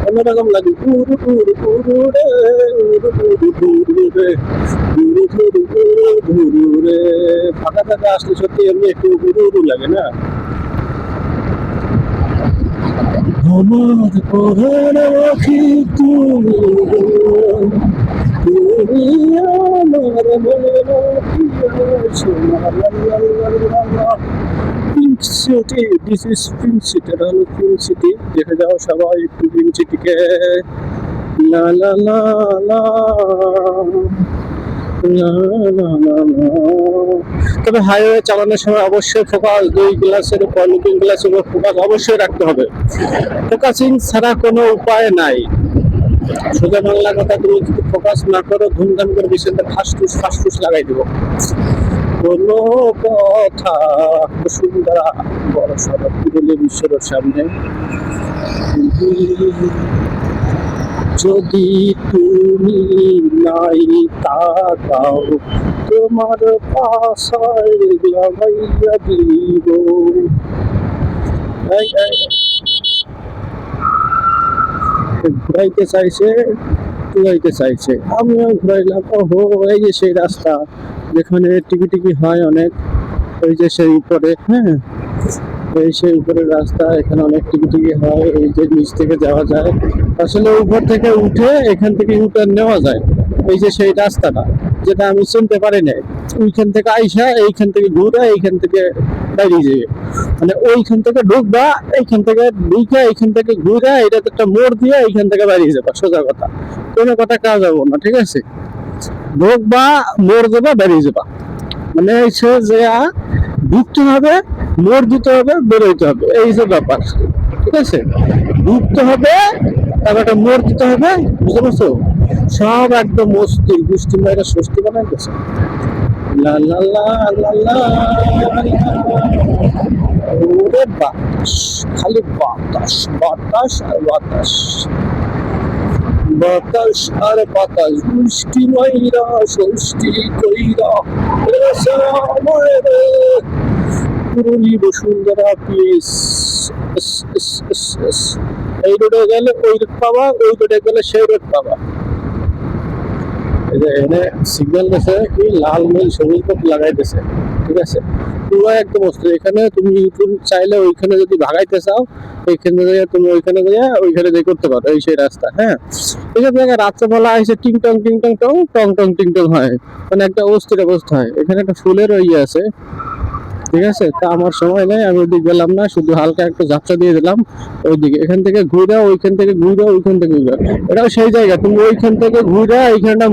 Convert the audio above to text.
অন্যরকম লাগে। উড়ু উড়ু উড়ু রে, উড়ু উড়ু উড়ু রে, উড়ু উড়ু উড়ু উড়ু রে। ফাঁকা ফাঁকা আসলে সত্যি এমনি একটু উড়ু উড়ু লাগে না? আমার পরাণ পাখি তুমি, তুমি আমার মনের প্রিয় সোনা। লা লা লা লা লা। Pink city, this is pink city, এটা হলো পিঙ্ক সিটি। দেখে যাও সবাই একটু পিঙ্ক সিটিকে। লা লা লা লা লা লা লা লা। তবে হাইওয়ে চালানোর সময় অবশ্যই ফোকাস, দুই গ্লাসের উপর লুকিং গ্লাসের উপর ফোকাস অবশ্যই রাখতে হবে। ফোকাসিং ছাড়া কোনো উপায় নাই। সোজা বাংলা কথা, তুমি যদি ফোকাস না করো ধুমধাম করে বিছানাতে ফাঁসফুস লাগাই দেবো। কোনো কথা সুন্দর বড় সড়ক পুরুলি বিশ্বর সামনে। যদি তুমি নাই তাকাও, তোমার পাশায় লাগাইয়া দিব। ঘুরাইতে চাইছে, ঘুরাইতে চাইছে, আমিও ঘুরাইলাম। ওহো, এই যে সেই রাস্তা যেখানে টিকি টিকি হয় অনেক, ওই যে সেই উপরে, হ্যাঁ এই সেই উপরের রাস্তা, এখানে অনেক টিকি টিকি হয়, এই যে নিচ থেকে যাওয়া যায়। আসলে উপর থেকে উঠে এখান থেকে ইউটার্ন নেওয়া যায়। এই যে সেই রাস্তাটা যেটা আমি চিনতে পারি না, ওইখান থেকে আইসা এইখান থেকে ঘুরে এইখান থেকে বেরিয়ে যাবে। মানে ওইখান থেকে ঢুকবা, এইখান থেকে ঢুকে এইখান থেকে ঘুরে এটা একটা মোড় দিয়ে এইখান থেকে বেরিয়ে যাবা, সোজা কথা, কোনো কথা কাজ যাবো না, ঠিক আছে? ঢুকবা, মোড় দেবা, বেরিয়ে যাবা। মানে সে যে ঢুকতে হবে, মোড় দিতে হবে, বেরোইতে হবে, এই যে ব্যাপার, ঠিক আছে? ঢুকতে হবে, তারপর একটা মোড় দিতে হবে, বুঝতে পারছো? সব একদম মস্তির গোষ্ঠী মেয়েরা ষষ্ঠী বানাই গেছে। লা লা লা লা লা। ওরে বাতাস, খালি বাতাস, বাতাস আর বাতাস, বাতাস আর বাতাস, বৃষ্টি মাইরা ষষ্ঠী কইরা এসে আমার পুরুলি বসুন্ধরা প্লিজ। এই রোডে গেলে ওই রোড পাবা, ওই রোডে গেলে সেই রোড পাবা। এনে সিগন্যাল দিয়েছে কি লাল নীল সবুজ পথ লাগাই দিয়েছে, ঠিক আছে? পুরো একদম অস্থির। এখানে তুমি চাইলে ওইখানে যদি ভাগাইতে চাও, এইখানে তুমি ওইখানে গিয়ে ওইখানে দিয়ে করতে পারো, এই সেই রাস্তা। হ্যাঁ, এইসব জায়গায় রাত্রেবেলা এসে টিং টং টিং টং টং টং টং টিং টং হয়, মানে একটা অস্থির অবস্থা হয়। এখানে একটা ফুলের ইয়ে আছে, ঠিক আছে? তা আমার সময় নেই, আমি ওইদিকে গেলাম না, শুধু হালকা একটু ঝাপসা দিয়ে দিলাম ওইদিকে। এখান থেকে ঘুরে, ওইখান থেকে ঘুরে, ওইখান থেকে ঘুরে, এটাও সেই জায়গা। তুমি ওইখান থেকে ঘুরে এইখানটা